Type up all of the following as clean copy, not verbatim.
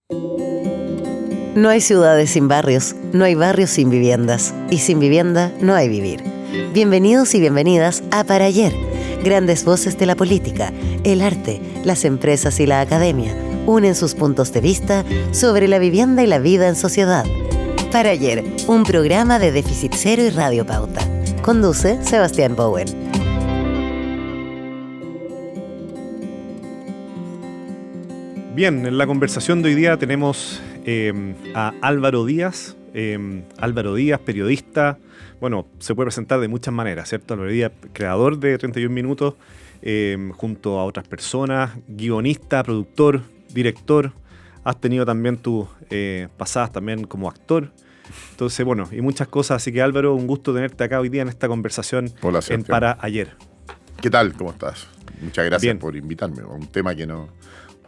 No hay ciudades sin barrios, no hay barrios sin viviendas, y sin vivienda no hay vivir. Bienvenidos y bienvenidas a Para Ayer. Grandes voces de la política, el arte, las empresas y la academia unen sus puntos de vista sobre la vivienda y la vida en sociedad. Para Ayer, un programa de Déficit Cero y Radio Pauta. Conduce Sebastián Bowen. Bien, en la conversación de hoy día tenemos a Álvaro Díaz. Álvaro Díaz, periodista. Bueno, se puede presentar de muchas maneras, ¿cierto? Álvaro Díaz, creador de 31 Minutos, junto a otras personas, guionista, productor, director. Has tenido también tus pasadas también como actor. Entonces, bueno, y muchas cosas. Así que, Álvaro, un gusto tenerte acá hoy día en esta conversación. Hola, en Para Ayer. ¿Qué tal? ¿Cómo estás? Muchas gracias Bien. por invitarme a un tema que no...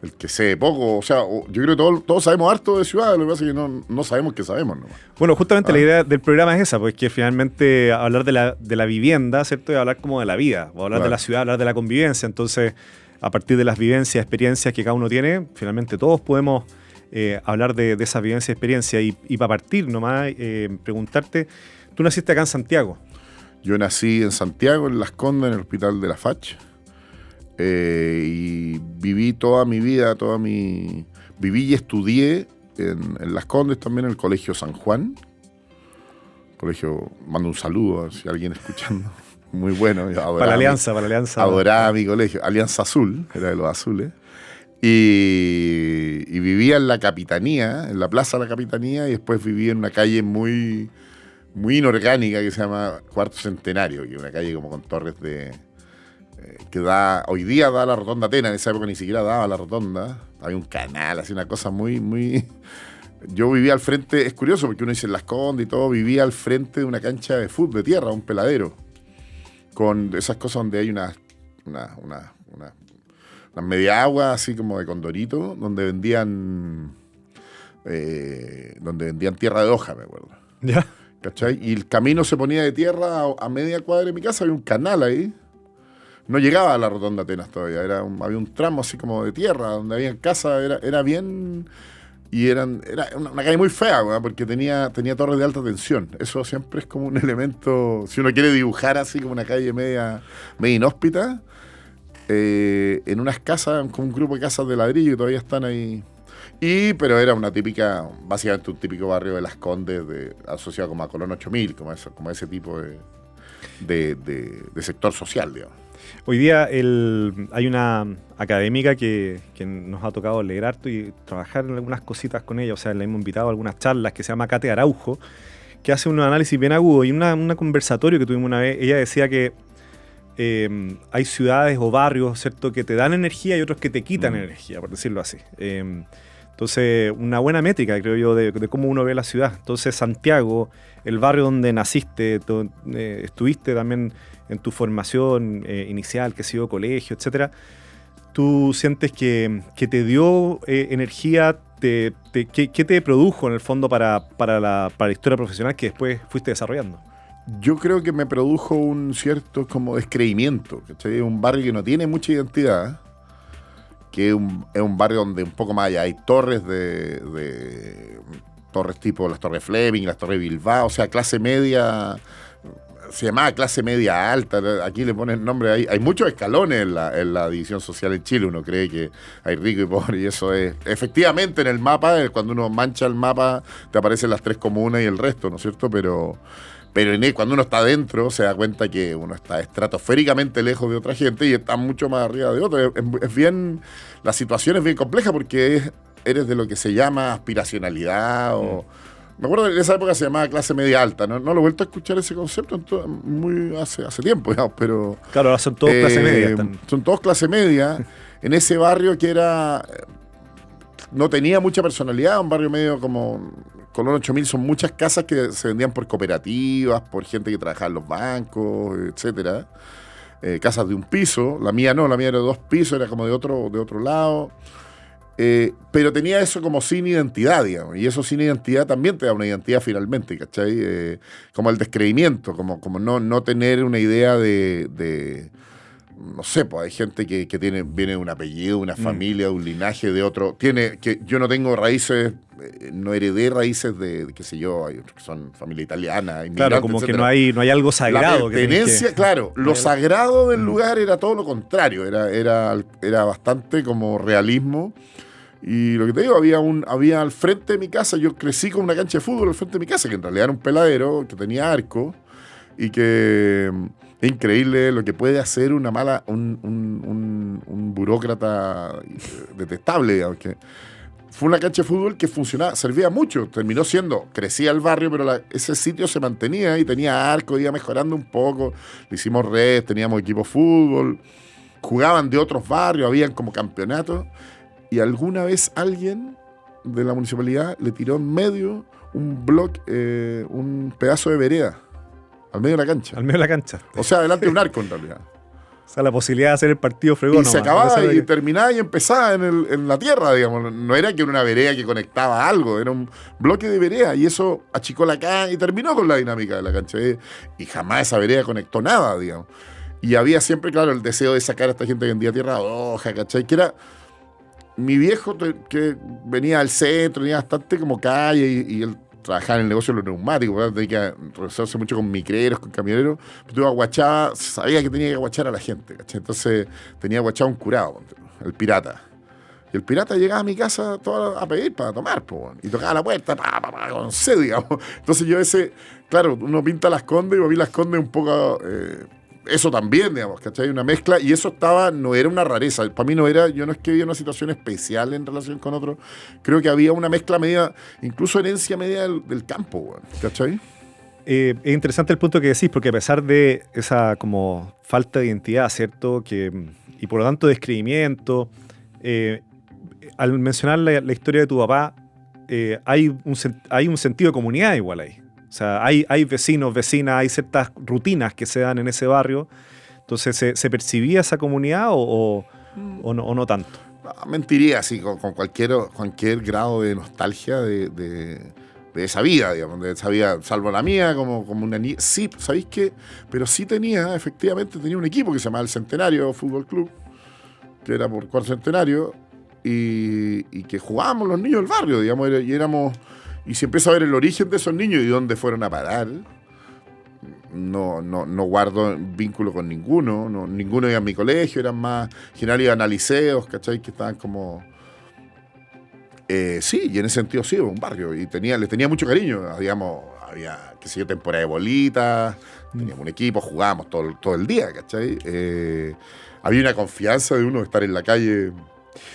El que sé poco, o sea, yo creo que todos sabemos harto de ciudad, lo que pasa es que no sabemos que sabemos nomás. Bueno, justamente la idea del programa es esa, pues que finalmente hablar de la vivienda, ¿cierto? Y hablar como de la vida, o hablar de la ciudad, hablar de la convivencia. Entonces, a partir de las vivencias, experiencias que cada uno tiene, finalmente todos podemos hablar de esa vivencia y experiencia. Y para partir nomás, preguntarte, tú naciste acá en Santiago. Yo nací en Santiago, en Las Condes, en el hospital de la Fach. Y viví toda mi vida, viví y estudié en Las Condes, también en el Colegio San Juan. Colegio, mando un saludo si alguien escuchando. Muy bueno. Para la Alianza. Adoraba mi colegio. Alianza Azul, era de los azules. Y vivía en la Capitanía, en la Plaza de la Capitanía, y después viví en una calle muy, muy inorgánica que se llama Cuarto Centenario, que es una calle como con torres que hoy día da a la Rotonda Atenas, en esa época ni siquiera daba a la Rotonda, había un canal, así una cosa muy... Yo vivía al frente, es curioso porque uno dice en Las Condes y todo, vivía al frente de una cancha de fútbol de tierra, un peladero, con esas cosas donde hay unas media agua así como de Condorito, donde vendían tierra de hoja, me acuerdo. ¿Ya? ¿Cachai? Y el camino se ponía de tierra a media cuadra de mi casa, había un canal ahí. No llegaba a la Rotonda Atenas todavía, había un tramo así como de tierra, donde había casas, era bien... Y era una calle muy fea, ¿verdad? Porque tenía torres de alta tensión. Eso siempre es como un elemento, si uno quiere dibujar así como una calle media inhóspita, en unas casas, como un grupo de casas de ladrillo que todavía están ahí. Pero era básicamente un típico barrio de Las Condes, asociado como a Colón 8000, como ese tipo de sector social, digamos. Hoy día hay una académica que nos ha tocado leer harto y trabajar en algunas cositas con ella. O sea, le hemos invitado a algunas charlas que se llama Kate Araujo, que hace un análisis bien agudo. Y un conversatorio que tuvimos una vez, ella decía que hay ciudades o barrios, ¿cierto?, que te dan energía y otros que te quitan energía, por decirlo así. Entonces, una buena métrica, creo yo, de cómo uno ve la ciudad. Entonces, Santiago, el barrio donde naciste, estuviste también en tu formación inicial, que ha sido colegio, etcétera, ¿tú sientes que te dio energía? ¿Qué te produjo en el fondo para la historia profesional que después fuiste desarrollando? Yo creo que me produjo un cierto como descreimiento, ¿cachai? Un barrio que no tiene mucha identidad, que es un barrio donde un poco más allá hay torres torres tipo las Torres Fleming, las Torres Bilbao, o sea, clase media, se llamaba clase media alta, aquí le ponen nombre, hay muchos escalones en la división social en Chile, uno cree que hay rico y pobre, y eso es, efectivamente en el mapa, cuando uno mancha el mapa, te aparecen las 3 comunas y el resto, ¿no es cierto? Pero cuando uno está adentro se da cuenta que uno está estratosféricamente lejos de otra gente y está mucho más arriba de otra. La situación es bien compleja porque eres de lo que se llama aspiracionalidad o... Me acuerdo que en esa época se llamaba clase media alta, no lo he vuelto a escuchar ese concepto hace tiempo, digamos, pero... Claro, ahora son todos clase media. Son todos clase media, en ese barrio que no tenía mucha personalidad, un barrio medio como... Colón 8000 son muchas casas que se vendían por cooperativas, por gente que trabajaba en los bancos, etcétera. Casas de un piso, la mía no, la mía era de 2 pisos, era como de otro lado. Pero tenía eso como sin identidad, digamos, y eso sin identidad también te da una identidad finalmente, ¿cachai? Como el descreimiento, como no tener una idea de no sé, pues hay gente que viene de un apellido, una familia, de un linaje, de otro. Que yo no tengo raíces, no heredé raíces de qué sé yo, hay otros que son familia italiana, Claro, como etcétera. que no hay algo sagrado. La pertenencia, claro, lo sagrado del lugar era todo lo contrario, era bastante como realismo. Y lo que te digo, había al frente de mi casa, yo crecí con una cancha de fútbol al frente de mi casa, que en realidad era un peladero, que tenía arco, y que es increíble lo que puede hacer un burócrata detestable, digamos, que fue una cancha de fútbol que funcionaba, servía mucho, crecía el barrio, pero ese sitio se mantenía y tenía arco, iba mejorando un poco, le hicimos red, teníamos equipo de fútbol, jugaban de otros barrios, habían como campeonatos, y alguna vez alguien de la municipalidad le tiró en medio un pedazo de vereda, al medio de la cancha. Al medio de la cancha. O sea, delante de un arco en realidad. O sea, la posibilidad de hacer el partido fregón. Y se acababa y terminaba y empezaba en la tierra, digamos. No era que era una vereda que conectaba algo, era un bloque de vereda y eso achicó la cancha y terminó con la dinámica de la cancha. Y jamás esa vereda conectó nada, digamos. Y había siempre, claro, el deseo de sacar a esta gente que vendía tierra hoja, ¿cachai? Que era mi viejo que venía al centro, venía bastante como calle y él trabajaba en el negocio de los neumáticos, ¿verdad? Tenía que relacionarse mucho con micreros, con camioneros, pero aguachaba, sabía que tenía que aguachar a la gente, ¿cachai? Entonces tenía aguachado un curado, el pirata. Y el pirata llegaba a mi casa a pedir para tomar, y tocaba la puerta, con sed, digamos. Entonces yo claro, uno pinta Las Condes y para mí Las Condes un poco... eso también, digamos, ¿cachai? Una mezcla, y eso no era una rareza. Para mí yo no es que había una situación especial en relación con otro. Creo que había una mezcla media, incluso herencia media del campo, ¿cachai? Es interesante el punto que decís, porque a pesar de esa como falta de identidad, ¿cierto? Y por lo tanto descreimiento, al mencionar la historia de tu papá, hay un sentido de comunidad igual ahí. O sea, hay vecinos, vecinas, hay ciertas rutinas que se dan en ese barrio. Entonces, ¿se percibía esa comunidad o no tanto? Mentiría, sí, con cualquier grado de nostalgia de esa vida, digamos, de esa vida, salvo la mía, como una niña. Sí, ¿sabéis qué? Pero sí efectivamente tenía un equipo que se llamaba el Centenario Fútbol Club, que era por cuarto centenario, y que jugábamos los niños del barrio, digamos, y si empieza a ver el origen de esos niños y dónde fueron a parar, no guardo vínculo con ninguno. Ninguno iba a mi colegio, eran más... general iban a liceos, ¿cachai? Que estaban como... sí, y en ese sentido sí, un barrio. Y les tenía mucho cariño. Digamos, había, qué sé yo, temporada de bolitas, teníamos un equipo, jugábamos todo el día, ¿cachai? Había una confianza de uno de estar en la calle.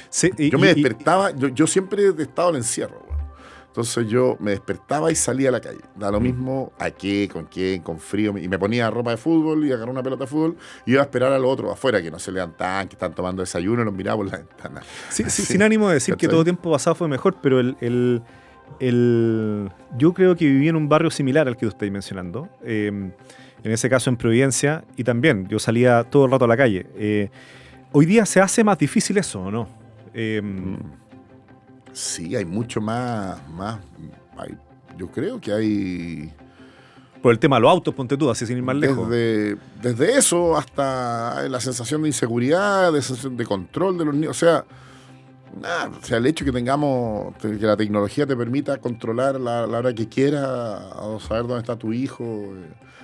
Sí, yo me despertaba, yo siempre he estado en encierro, güey. Entonces yo me despertaba y salía a la calle. Da lo mismo a qué, con quién, con frío. Y me ponía ropa de fútbol y agarraba una pelota de fútbol y iba a esperar a los otros afuera, que no se levantaban, que están tomando desayuno y los miraba por la ventana. Sí, sin ánimo de decir que todo tiempo pasado fue mejor, pero yo creo que viví en un barrio similar al que tú estás mencionando. En ese caso en Providencia. Y también yo salía todo el rato a la calle. Hoy día se hace más difícil eso, ¿o no? Sí, hay mucho más yo creo que hay... Por el tema de los autos, ponte tú, así sin ir más lejos. Desde eso hasta la sensación de inseguridad, de sensación de control de los niños. O sea, el hecho que que la tecnología te permita controlar la hora que quieras, o saber dónde está tu hijo,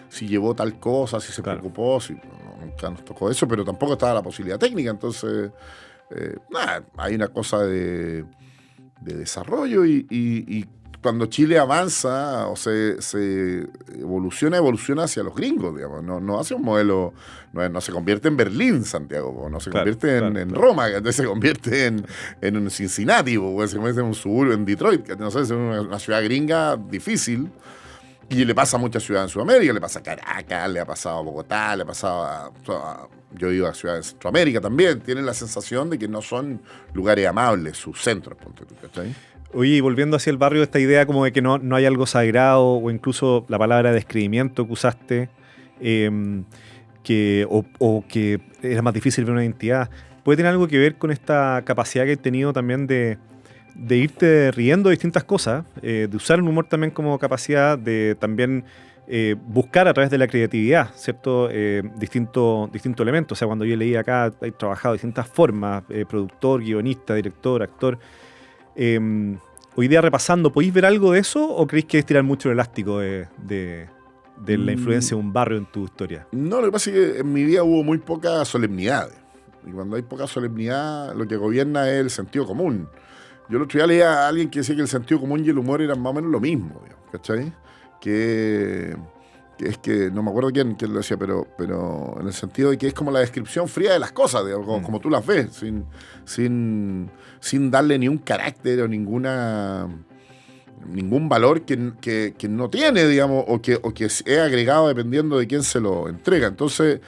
si llevó tal cosa, si se preocupó, nunca nos tocó eso, pero tampoco estaba la posibilidad técnica. Entonces, hay una cosa de desarrollo y cuando Chile avanza o se evoluciona hacia los gringos, digamos, no hace un modelo, no se convierte en Berlín, Santiago, no se convierte en Roma, entonces se convierte en un Cincinnati, o se convierte en un suburbio, en Detroit, que no sé, es una ciudad gringa difícil. Y le pasa a muchas ciudades en Sudamérica, le pasa a Caracas, le ha pasado a Bogotá, le ha pasado yo he ido a ciudades de Centroamérica también. Tienen la sensación de que no son lugares amables, sus centros, ponte tú, ¿cachai? Oye, y volviendo hacia el barrio, esta idea como de que no hay algo sagrado, o incluso la palabra descreimiento que usaste, que era más difícil ver una identidad, ¿puede tener algo que ver con esta capacidad que he tenido también de irte riendo de distintas cosas, de usar el humor también como capacidad de también buscar a través de la creatividad, ¿cierto? Distintos elementos. O sea, cuando yo leí acá, he trabajado de distintas formas, productor, guionista, director, actor. Hoy día repasando, ¿podéis ver algo de eso o creéis que es tirar mucho el elástico de la influencia de un barrio en tu historia? No, lo que pasa es que en mi vida hubo muy poca solemnidad. Y cuando hay poca solemnidad, lo que gobierna es el sentido común. Yo el otro día leía a alguien que decía que el sentido común y el humor eran más o menos lo mismo, ¿cachai? Que es que, no me acuerdo quién lo decía, pero en el sentido de que es como la descripción fría de las cosas, como tú las ves, sin darle ni un carácter o ningún valor que no tiene, digamos, o que es agregado dependiendo de quién se lo entrega. Entonces,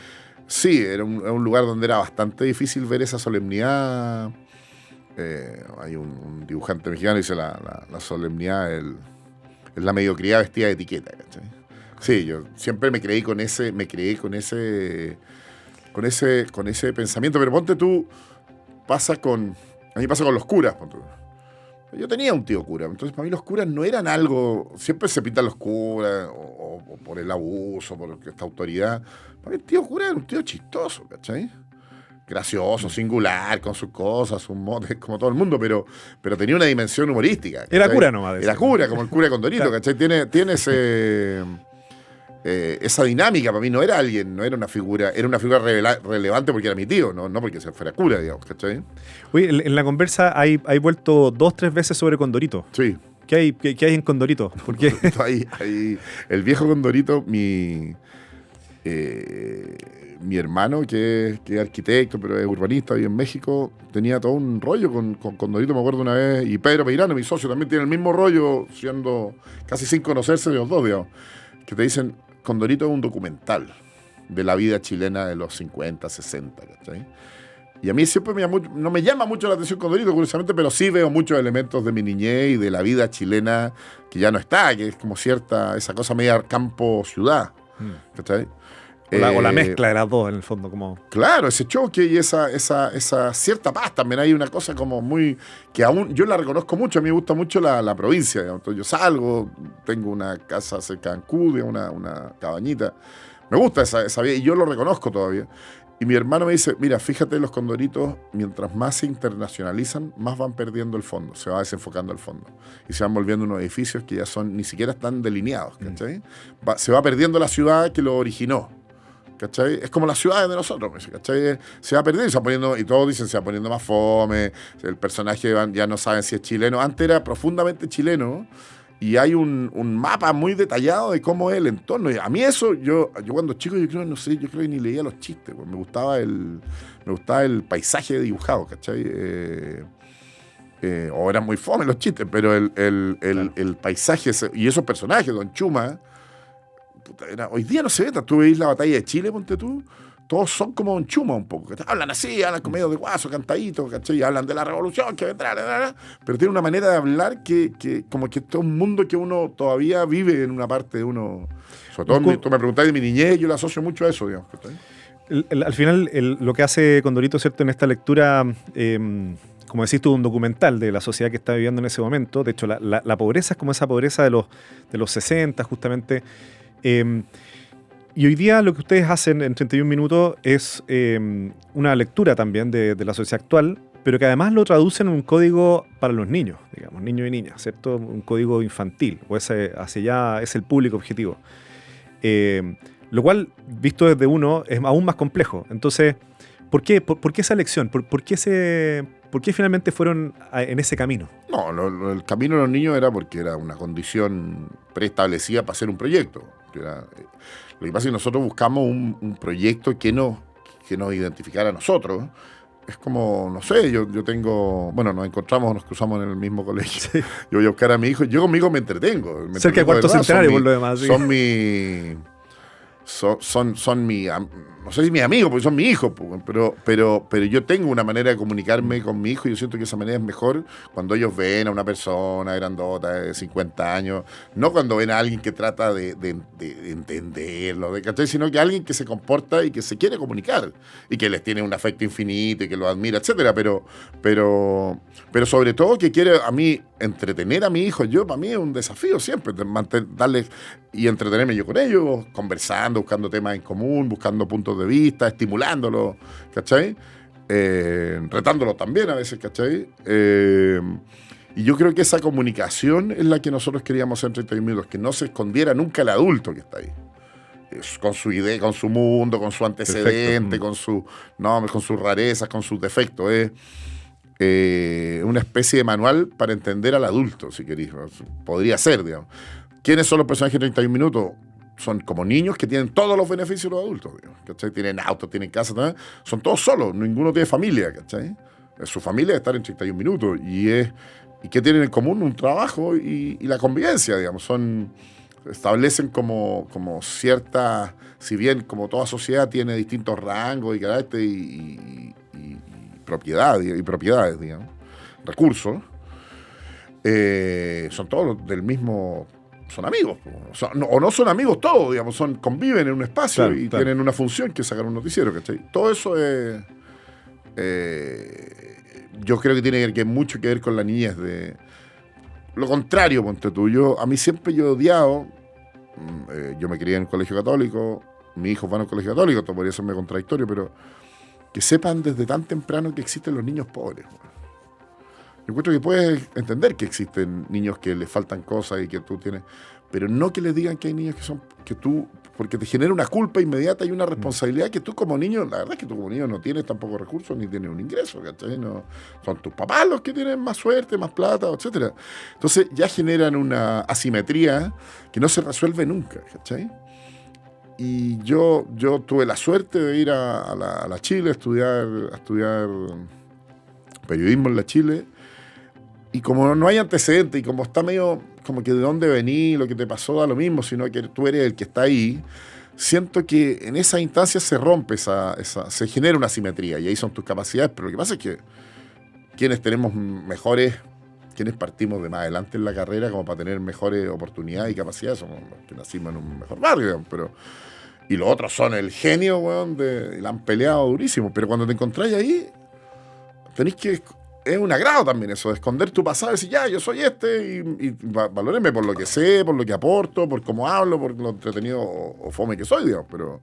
sí, era un lugar donde era bastante difícil ver esa solemnidad. Hay un dibujante mexicano que dice la solemnidad es la mediocridad vestida de etiqueta, ¿cachai? Sí, yo siempre me creí con ese pensamiento, pero ponte tú, a mí pasa con los curas, ponte tú. Yo tenía un tío cura, entonces para mí los curas no eran algo, siempre se pintan los curas, o por el abuso, por esta autoridad. Para mí el tío cura era un tío chistoso, ¿cachai? Gracioso, singular, con sus cosas, sus motes, como todo el mundo, pero tenía una dimensión humorística, ¿cachai? Era cura nomás. Era cura, como el cura Condorito, ¿cachai? Tiene esa dinámica. Para mí no era alguien, no era una figura, era una figura relevante porque era mi tío, no porque se fuera cura, digamos, ¿cachai? Oye, en la conversa hay vuelto 2-3 veces sobre Condorito. Sí. ¿Qué hay en Condorito? ¿Por qué? Hay el viejo Condorito, mi hermano, que es arquitecto, pero es urbanista, vive en México, tenía todo un rollo con Condorito, me acuerdo una vez, y Pedro Peirano, mi socio, también tiene el mismo rollo, siendo casi sin conocerse de los dos, digamos, que te dicen, Condorito es un documental de la vida chilena de los 50, 60, ¿cachai? Y a mí siempre no me llama mucho la atención Condorito, curiosamente, pero sí veo muchos elementos de mi niñez y de la vida chilena que ya no está, que es como esa cosa media campo-ciudad, ¿cachai? O la mezcla de las dos, en el fondo. Como... Claro, ese choque y esa cierta paz. También hay una cosa como muy... que aún yo la reconozco mucho. A mí me gusta mucho la provincia. Digamos. Entonces yo salgo, tengo una casa cerca de Ancud, una cabañita. Me gusta esa vida y yo lo reconozco todavía. Y mi hermano me dice, mira, fíjate, los Condoritos, mientras más se internacionalizan, más van perdiendo el fondo, se va desenfocando el fondo. Y se van volviendo unos edificios que ya ni siquiera están delineados, ¿cachai? Se va perdiendo la ciudad que lo originó. ¿Cachai? Es como las ciudades de nosotros, ¿cachai? Se va perdiendo, y todos dicen se va poniendo más fome, el personaje ya no saben si es chileno. Antes era profundamente chileno y hay un mapa muy detallado de cómo es el entorno. Y a mí eso, yo cuando chico, yo creo que ni leía los chistes, pues. Me gustaba el paisaje dibujado, ¿cachai? O eran muy fome los chistes, pero el paisaje y esos personajes, Don Chuma... Hoy día no se ve, tú veis la batalla de Chile, ponte tú, todos son como un Chuma un poco, hablan así, hablan con medio de guaso, cantaditos, ¿cachai? Hablan de la revolución que vendrá, pero tiene una manera de hablar que como que todo un mundo que uno todavía vive en una parte de uno, sobre todo tú me preguntáis de mi niñez, yo la asocio mucho a eso, digamos. Al final, lo que hace Condorito, ¿cierto?, en esta lectura, como decís tú, un documental de la sociedad que está viviendo en ese momento. De hecho, la pobreza es como esa pobreza de los 60, justamente. Y hoy día lo que ustedes hacen en 31 minutos es una lectura también de la sociedad actual, pero que además lo traducen en un código para los niños, digamos, niños y niñas, ¿cierto? Un código infantil, o hacia allá es el público objetivo. Lo cual, visto desde uno, es aún más complejo. Entonces, ¿por qué esa elección? ¿Por qué finalmente fueron en ese camino? No, el camino de los niños era porque era una condición preestablecida para hacer un proyecto. Lo que pasa es que nosotros buscamos un proyecto que nos identificara a nosotros. Es como, no sé, yo tengo... Bueno, nos cruzamos en el mismo colegio. Sí. Yo voy a buscar a mi hijo. Yo con mi hijo me entretengo. Cerca de cuarto centenario, por lo demás. Sí. Son mi... No sé si mis amigos, porque son mi hijo, pero yo tengo una manera de comunicarme con mi hijo y yo siento que esa manera es mejor cuando ellos ven a una persona grandota de 50 años, no cuando ven a alguien que trata de entenderlo, ¿cachai? Sino que alguien que se comporta y que se quiere comunicar y que les tiene un afecto infinito y que lo admira, etcétera, pero sobre todo que quiere, a mí entretener a mi hijo, para mí es un desafío siempre, darle y entretenerme yo con ellos, conversando, buscando temas en común, buscando puntos de vista, estimulándolo, ¿cachai? Retándolo también a veces, ¿cachai? Y yo creo que esa comunicación es la que nosotros queríamos hacer en 31 minutos, que no se escondiera nunca el adulto que está ahí. Con su idea, con su mundo, con su antecedente, con sus rarezas, con sus defectos. Una especie de manual para entender al adulto, si queréis. Podría ser, digamos. ¿Quiénes son los personajes de 31 minutos? Son como niños que tienen todos los beneficios de los adultos, digamos, ¿cachai? Tienen autos, tienen casa, también. Son todos solos, ninguno tiene familia, ¿cachai? Su familia es estar en 31 minutos. ¿Y qué tienen en común? Un trabajo y la convivencia, digamos. Establecen como cierta, si bien como toda sociedad tiene distintos rangos y carácter y propiedades, digamos, recursos, son todos del mismo, son amigos, o no son amigos todos, digamos, conviven en un espacio, claro, tienen una función que es sacar un noticiero, ¿cachai? Todo eso es, yo creo que tiene mucho que ver con la niñez de... Lo contrario, ponte tú, a mí siempre yo he odiado, yo me crié en un colegio católico, mis hijos van a un colegio católico, esto podría serme contradictorio, pero que sepan desde tan temprano que existen los niños pobres. Yo encuentro que puedes entender que existen niños que les faltan cosas y que tú tienes, pero no que les digan que hay niños que tú, porque te genera una culpa inmediata y una responsabilidad que tú como niño, la verdad es que tú como niño no tienes tampoco recursos ni tienes un ingreso, ¿cachai? No, son tus papás los que tienen más suerte, más plata, etcétera. Entonces ya generan una asimetría que no se resuelve nunca, ¿cachai? Y yo tuve la suerte de ir a la Chile a estudiar periodismo en la Chile, y como no hay antecedentes y como está medio como que de dónde vení, lo que te pasó da lo mismo, sino que tú eres el que está ahí, siento que en esa instancia se rompe se genera una asimetría y ahí son tus capacidades, pero lo que pasa es que quienes tenemos mejores, quienes partimos de más adelante en la carrera como para tener mejores oportunidades y capacidades, somos los que nacimos en un mejor barrio, digamos, y los otros son el genio, weón, la han peleado durísimo, pero cuando te encontráis ahí, tenéis que... Es un agrado también eso, de esconder tu pasado y decir, ya, yo soy y valórenme por lo que sé, por lo que aporto, por cómo hablo, por lo entretenido o fome que soy, digamos, pero...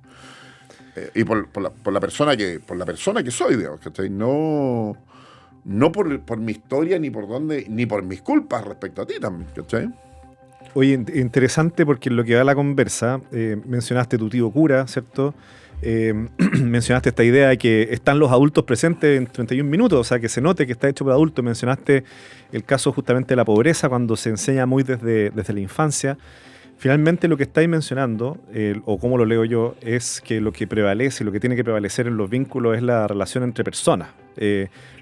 y por la persona que soy, digamos, ¿cachai? No por mi historia, ni por mis culpas respecto a ti también, ¿cachai? Oye, interesante porque en lo que va la conversa, mencionaste tu tío cura, ¿cierto? Mencionaste esta idea de que están los adultos presentes en 31 minutos, o sea, que se note que está hecho por adultos. Mencionaste el caso justamente de la pobreza, cuando se enseña muy desde la infancia. Finalmente lo que estáis mencionando, o como lo leo yo, es que lo que prevalece, lo que tiene que prevalecer en los vínculos es la relación entre personas.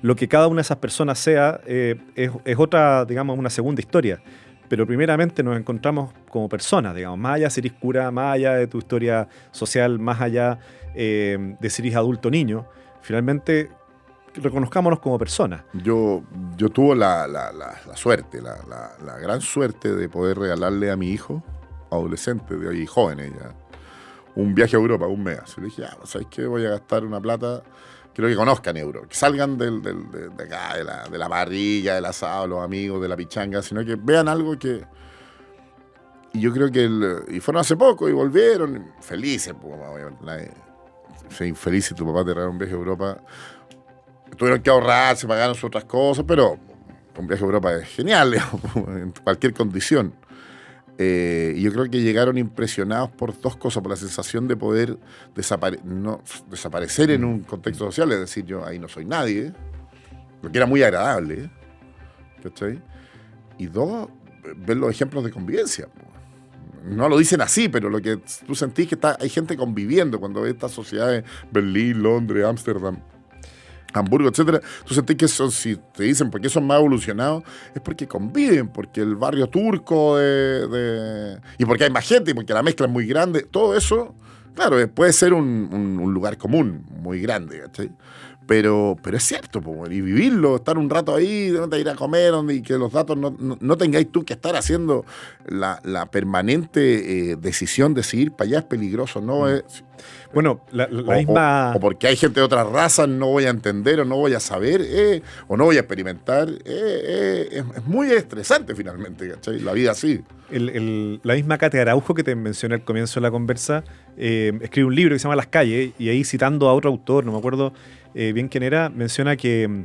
Lo que cada una de esas personas sea es otra, digamos, una segunda historia. Pero primeramente nos encontramos como personas, digamos, más allá de si eres cura, más allá de tu historia social, más allá de si eres adulto o niño, finalmente reconozcámonos como personas. Yo tuve la suerte, la gran suerte de poder regalarle a mi hijo, adolescente de hoy, joven ella, un viaje a Europa, un mes. Y le dije, ¿sabes qué? Voy a gastar una plata... Quiero que conozcan Euro, que salgan de acá, de la parrilla, del asado, los amigos, de la pichanga, sino que vean algo que... Y yo creo que... Y fueron hace poco y volvieron felices. Infeliz si tu papá te regaló un viaje a Europa. Tuvieron que ahorrar, se pagaron sus otras cosas, pero un viaje a Europa es genial, digamos, en cualquier condición. Y yo creo que llegaron impresionados por dos cosas, por la sensación de poder desaparecer en un contexto social, es decir, yo ahí no soy nadie, lo que era muy agradable, ¿cachai? Y dos, ver los ejemplos de convivencia. No lo dicen así, pero lo que tú sentís que hay gente conviviendo cuando ves estas sociedades, Berlín, Londres, Ámsterdam, Hamburgo, etcétera, tú sentís que son, si te dicen por qué son más evolucionados, es porque conviven, porque el barrio turco y porque hay más gente, y porque la mezcla es muy grande, todo eso, claro, puede ser un lugar común muy grande, ¿cachai? Pero es cierto, po, y vivirlo, estar un rato ahí, de ir a comer, y que los datos no tengáis tú que estar haciendo la permanente decisión de si ir para allá es peligroso, ¿no? Bueno, la misma... O porque hay gente de otras razas, no voy a entender o no voy a saber o no voy a experimentar. Es muy estresante finalmente, ¿cachai? La vida así. La misma Kate Araujo que te mencioné al comienzo de la conversa, escribe un libro que se llama Las calles, y ahí citando a otro autor, no me acuerdo bien quién era, menciona que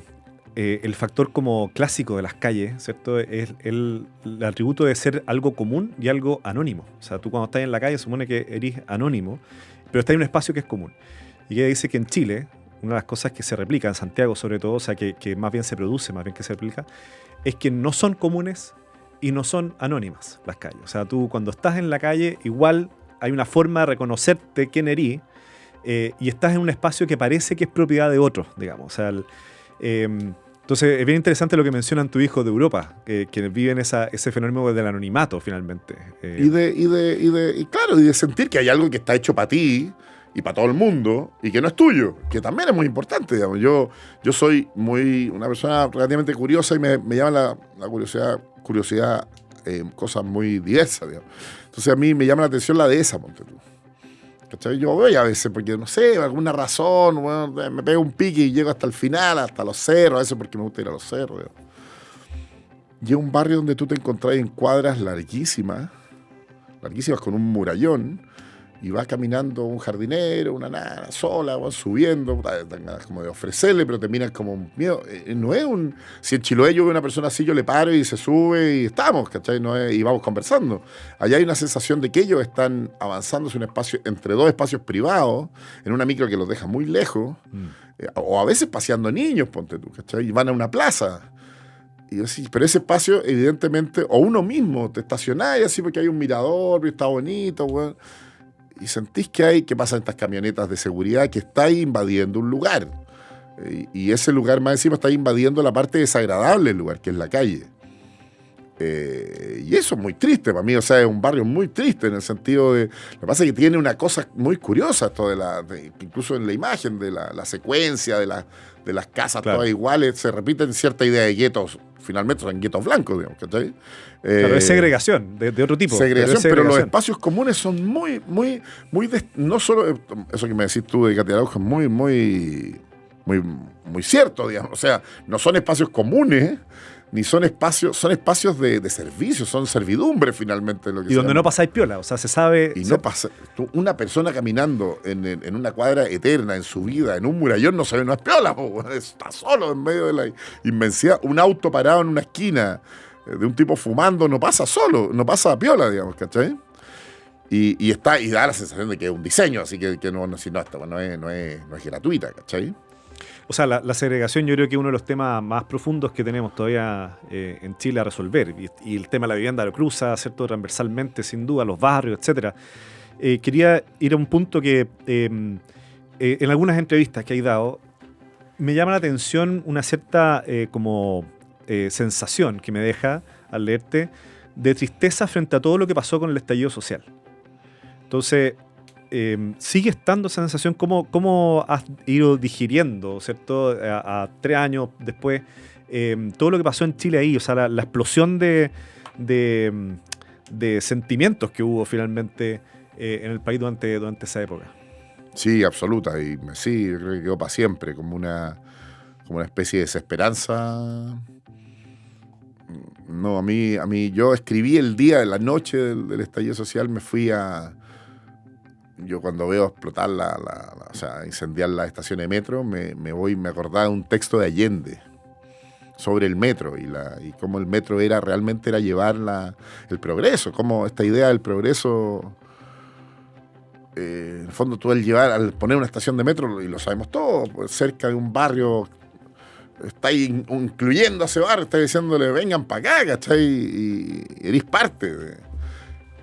el factor como clásico de las calles, ¿cierto? Es el atributo de ser algo común y algo anónimo. O sea, tú cuando estás en la calle supone que eres anónimo, pero estás en un espacio que es común. Y que dice que en Chile, una de las cosas que se replica, en Santiago sobre todo, o sea, que más bien se produce, más bien que se replica, es que no son comunes y no son anónimas las calles. O sea, tú cuando estás en la calle, igual hay una forma de reconocerte quién eres, y estás en un espacio que parece que es propiedad de otros, digamos. O sea, entonces es bien interesante lo que mencionan tu hijo de Europa, que viven ese fenómeno del anonimato finalmente. Y de sentir que hay algo que está hecho para ti y para todo el mundo y que no es tuyo, que también es muy importante, digamos. Yo soy una persona relativamente curiosa y me llama la curiosidad cosas muy diversas, digamos. Entonces a mí me llama la atención la dehesa, ponte tú. ¿Cachai? Yo voy a veces porque, no sé, por alguna razón, bueno, me pego un pique y llego hasta el final, hasta los cerros, a veces porque me gusta ir a los cerros. Digamos. Y es un barrio donde tú te encontrás en cuadras larguísimas con un murallón, y va caminando un jardinero, una nana sola, van subiendo, dan ganas como de ofrecerle, pero te miran como miedo. No es si en Chiloé yo veo a una persona así, yo le paro y se sube y estamos, ¿cachai? Y vamos conversando. Allá hay una sensación de que ellos están avanzándose un espacio, entre dos espacios privados, en una micro que los deja muy lejos, o a veces paseando niños, ponte tú, ¿cachai? Y van a una plaza. Y yo, sí, pero ese espacio, evidentemente, o uno mismo te estacionás y así porque hay un mirador, y está bonito, bueno, y sentís que pasan estas camionetas de seguridad que está invadiendo un lugar. Y ese lugar más encima está invadiendo la parte desagradable del lugar, que es la calle. Y eso es muy triste para mí, o sea, es un barrio muy triste en el sentido de... Lo que pasa es que tiene una cosa muy curiosa esto incluso en la imagen de la secuencia de las casas, claro, todas iguales, se repiten cierta idea de guetos, finalmente son guetos blancos, digamos, ¿cachai? Claro, es segregación, de otro tipo. Pero los espacios comunes son muy no solo, eso que me decís tú de Kate Araujo es muy cierto, digamos, o sea, no son espacios comunes, ni son espacios de servicio, son servidumbre finalmente. Lo que y donde no pasáis piola, o sea, se sabe... Y no pasa, una persona caminando en una cuadra eterna, en su vida, en un murallón, no es piola, está solo en medio de la inmensidad. Un auto parado en una esquina, de un tipo fumando, no pasa solo, no pasa a piola, digamos, ¿cachai? Y da la sensación de que es un diseño, así que no es gratuita, ¿cachai? O sea, la segregación yo creo que es uno de los temas más profundos que tenemos todavía en Chile a resolver. Y el tema de la vivienda lo cruza, ¿cierto?, transversalmente, sin duda, los barrios, etc. Quería ir a un punto que en algunas entrevistas que hay dado, me llama la atención una cierta sensación que me deja al leerte de tristeza frente a todo lo que pasó con el estallido social. Entonces... sigue estando esa sensación, ¿cómo has ido digiriendo, ¿cierto? A 3 años después, todo lo que pasó en Chile ahí, o sea, la explosión de sentimientos que hubo finalmente en el país durante esa época? Sí, absoluta, y sí, yo creo que quedó para siempre, como una especie de desesperanza. No, a mí yo escribí el día de la noche del estallido social, me fui yo cuando veo explotar o sea, incendiar la estación de metro, me acordaba de un texto de Allende sobre el metro y cómo el metro realmente era llevar el progreso, cómo esta idea del progreso, en el fondo tú al poner una estación de metro, y lo sabemos todos, pues, cerca de un barrio, está incluyendo a ese barrio, está diciéndole vengan para acá, ¿cachai? Y eres parte de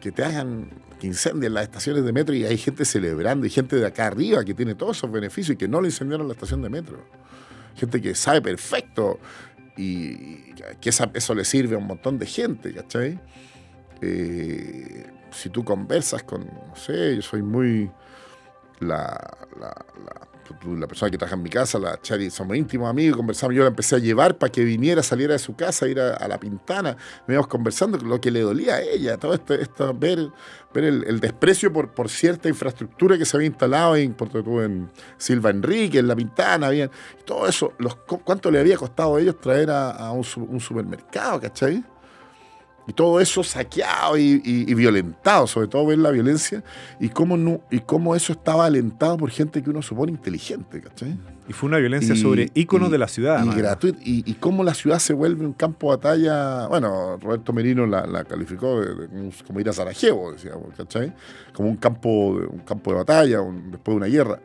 que te hagan... que incendian las estaciones de metro y hay gente celebrando, y gente de acá arriba que tiene todos esos beneficios y que no le incendiaron la estación de metro. Gente que sabe perfecto y que eso le sirve a un montón de gente, ¿cachai? Si tú conversas con, no sé, yo soy muy... la persona que trabaja en mi casa, la Chari, somos íntimos amigos, conversamos, yo la empecé a llevar para que viniera, saliera de su casa, ir a La Pintana, me íbamos conversando lo que le dolía a ella, todo esto ver el desprecio por cierta infraestructura que se había instalado en Silva Enrique, en La Pintana, bien, y todo eso, cuánto le había costado a ellos traer a un supermercado, ¿cachai? Y todo eso saqueado y violentado, sobre todo ver la violencia y cómo eso estaba alentado por gente que uno supone inteligente, ¿cachai? Y fue una violencia sobre íconos de la ciudad. Y gratuito. Y cómo la ciudad se vuelve un campo de batalla. Bueno, Roberto Merino la calificó como ir a Sarajevo, decía, ¿cachai? Como un campo de batalla después de una guerra.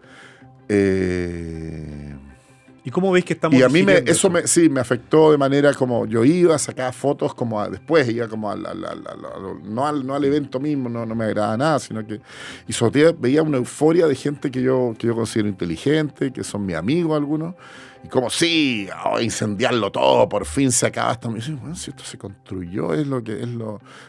¿Y cómo veis que estamos? Y a mí eso me afectó de manera como yo iba, sacaba fotos como después, iba como no al evento mismo, no me agradaba nada, sino que y sobre todo veía una euforia de gente que yo considero inteligente, que son mis amigos algunos, y como sí, incendiarlo todo, por fin se acaba esto. Me dicen, bueno, si esto se construyó,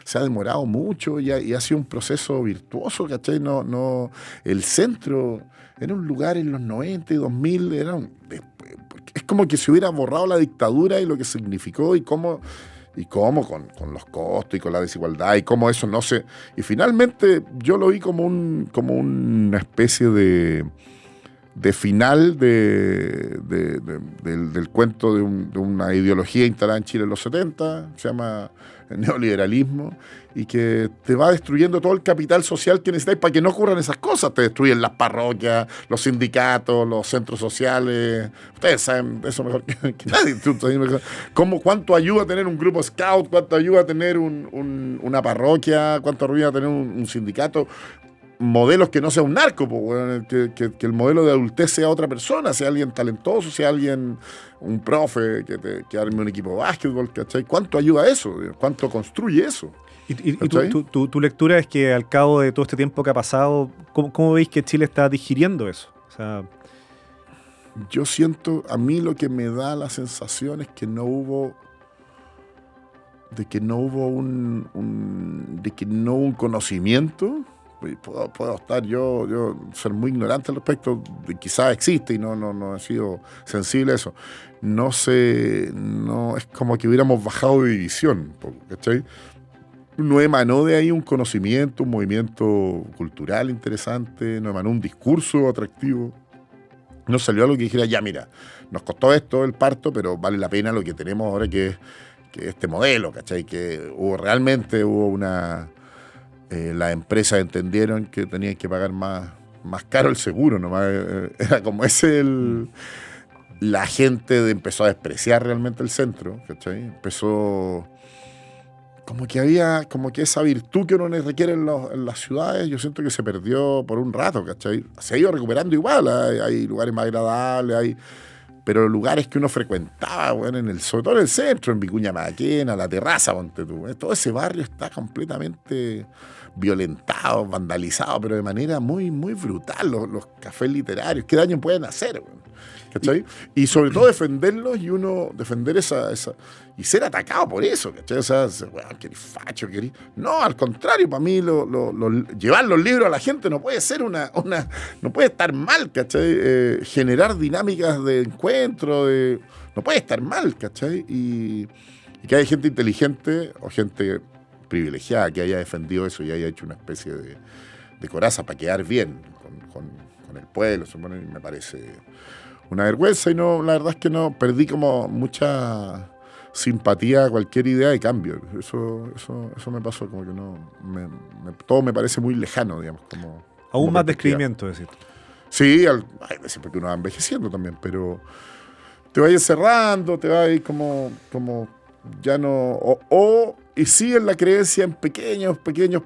se ha demorado mucho y ha sido un proceso virtuoso, ¿cachai? No, el centro era un lugar en los 90 y 2000, es como que se hubiera borrado la dictadura y lo que significó y cómo con los costos y con la desigualdad y cómo eso no se... Y finalmente yo lo vi como una especie de final del cuento de una ideología instalada en Chile en los 70, se llama el neoliberalismo, y que te va destruyendo todo el capital social que necesitas para que no ocurran esas cosas. Te destruyen las parroquias, los sindicatos, los centros sociales. Ustedes saben eso mejor que nadie. ¿Cuánto ayuda a tener un grupo scout? ¿Cuánto ayuda a tener una parroquia? ¿Cuánto ayuda a tener un sindicato? Modelos que no sea un narco, que el modelo de adultez sea otra persona, sea alguien talentoso, sea alguien, un profe que arme un equipo de básquetbol, ¿cachai? ¿Cuánto ayuda eso? ¿Cuánto construye eso? ¿Y tu lectura es que al cabo de todo este tiempo que ha pasado, ¿cómo veis que Chile está digiriendo eso? O sea, yo siento, a mí lo que me da la sensación es que no hubo un conocimiento. Puedo estar yo ser muy ignorante al respecto, quizás existe y no he sido sensible a eso. No es como que hubiéramos bajado de división, ¿cachai? No emanó de ahí un conocimiento, un movimiento cultural interesante, no emanó un discurso atractivo. No salió algo que dijera, ya mira, nos costó esto el parto, pero vale la pena lo que tenemos ahora que es este modelo, ¿cachai? Que realmente hubo una... las empresas entendieron que tenían que pagar más caro el seguro, nomás era como la gente empezó a despreciar realmente el centro, ¿cachai? Empezó como que esa virtud que uno requiere en las ciudades, yo siento que se perdió por un rato, ¿cachai? Se ha ido recuperando igual, hay lugares más agradables, pero lugares que uno frecuentaba, bueno, sobre todo en el centro, en Vicuña Maquena, La Terraza, ponte tú, todo ese barrio está completamente violentado, vandalizado, pero de manera muy, muy brutal. Los cafés literarios, ¿qué daño pueden hacer? ¿Cachai? Y sobre todo defenderlos y uno defender esa y ser atacado por eso, ¿cachai? O sea, querés facho, querés... No, al contrario, para mí llevar los libros a la gente no puede ser no puede estar mal, ¿cachai? Generar dinámicas de encuentro, no puede estar mal, ¿cachai? Y que haya gente inteligente o gente privilegiada que haya defendido eso y haya hecho una especie de coraza para quedar bien con el pueblo, me parece una vergüenza. Y no, la verdad es que no perdí como mucha simpatía a cualquier idea de cambio. Eso me pasó, como que todo me parece muy lejano, digamos. Aún más descreimiento, decir. Sí, porque uno va envejeciendo también, pero te va a ir cerrando, te va a ir como ya no... Y sí en la creencia en pequeños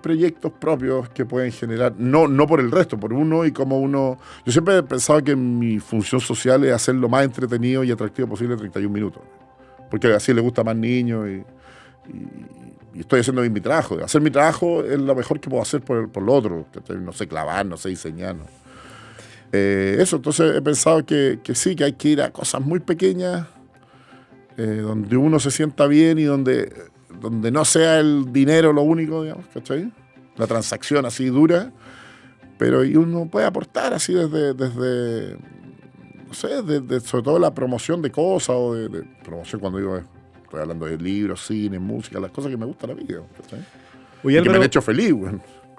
proyectos propios que pueden generar, no por el resto, por uno y como uno... Yo siempre he pensado que mi función social es hacer lo más entretenido y atractivo posible en 31 minutos. Porque así le gusta a más niños y estoy haciendo bien mi trabajo. Hacer mi trabajo es lo mejor que puedo hacer por lo otro. No sé clavar, no sé diseñar. ¿No? Eso, entonces he pensado que sí, que hay que ir a cosas muy pequeñas, donde uno se sienta bien y donde no sea el dinero lo único, digamos, ¿cachai? La transacción así dura, Pero y uno puede aportar así desde no sé, sobre todo la promoción de cosas, o de promoción cuando digo, estoy hablando de libros, cine, música, las cosas que me gustan a la vida, ¿cachai? Oye, Y que Álvaro, me han hecho feliz, güey.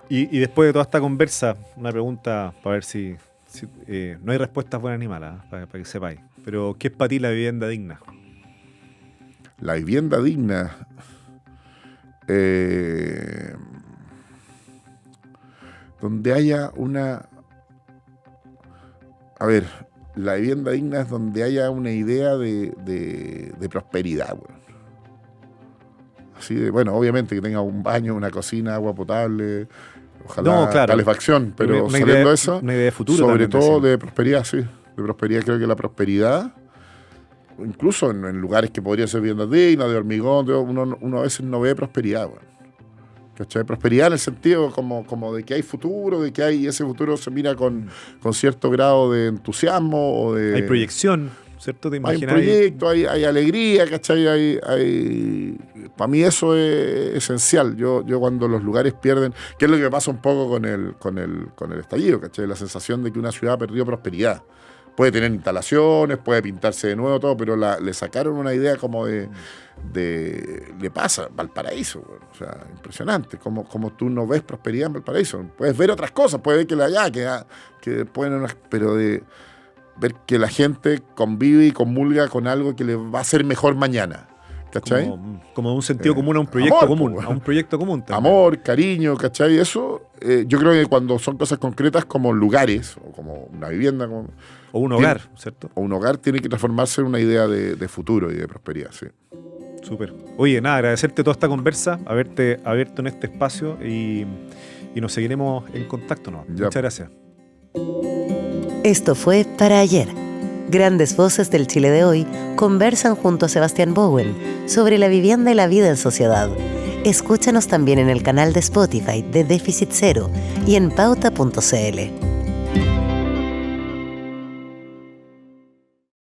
y después de toda esta conversa, una pregunta para ver si no hay respuestas buenas ni malas, para que sepáis. Pero, ¿qué es para ti la vivienda digna? La vivienda digna. Donde haya una. A ver, la vivienda digna es donde haya una idea de prosperidad, güey. Así de, bueno, obviamente que tenga un baño, una cocina, agua potable, ojalá No, claro. calefacción, pero Una saliendo idea, de eso, una idea de futuro sobre también, todo decía. de prosperidad, sí. De prosperidad, creo que la prosperidad, incluso en lugares que podrían ser viviendas dignas, de hormigón, uno a veces no ve prosperidad, güey. ¿Cachai? Prosperidad en el sentido como de que hay futuro, de que hay ese futuro se mira con cierto grado de entusiasmo o de... Hay proyección, ¿cierto? Te Hay un imaginas. proyecto, hay alegría, ¿cachai? Para mí eso es esencial. Yo cuando los lugares pierden, que es lo que me pasa un poco con el estallido, ¿cachai? La sensación de que una ciudad perdió prosperidad. Puede tener instalaciones, puede pintarse de nuevo todo, pero le sacaron una idea como le pasa Valparaíso, güey. O sea, impresionante, como tú no ves prosperidad en Valparaíso. Puedes ver otras cosas, puedes ver que que pueden, pero de ver que la gente convive y comulga con algo que le va a hacer mejor mañana, ¿cachai? Como un sentido común a un proyecto amor, común, pues, a un proyecto común también. Amor, cariño, ¿cachai? Eso, yo creo que cuando son cosas concretas como lugares, o como una vivienda, O un hogar, ¿cierto? o un hogar, tiene que transformarse en una idea de futuro y de prosperidad, sí. Súper. Oye, nada, agradecerte toda esta conversa, haberte abierto en este espacio y nos seguiremos en contacto, ¿no? Ya. Muchas gracias. Esto fue Para Ayer. Grandes voces del Chile de hoy conversan junto a Sebastián Bowen sobre la vivienda y la vida en sociedad. Escúchanos también en el canal de Spotify de Déficit Cero y en pauta.cl.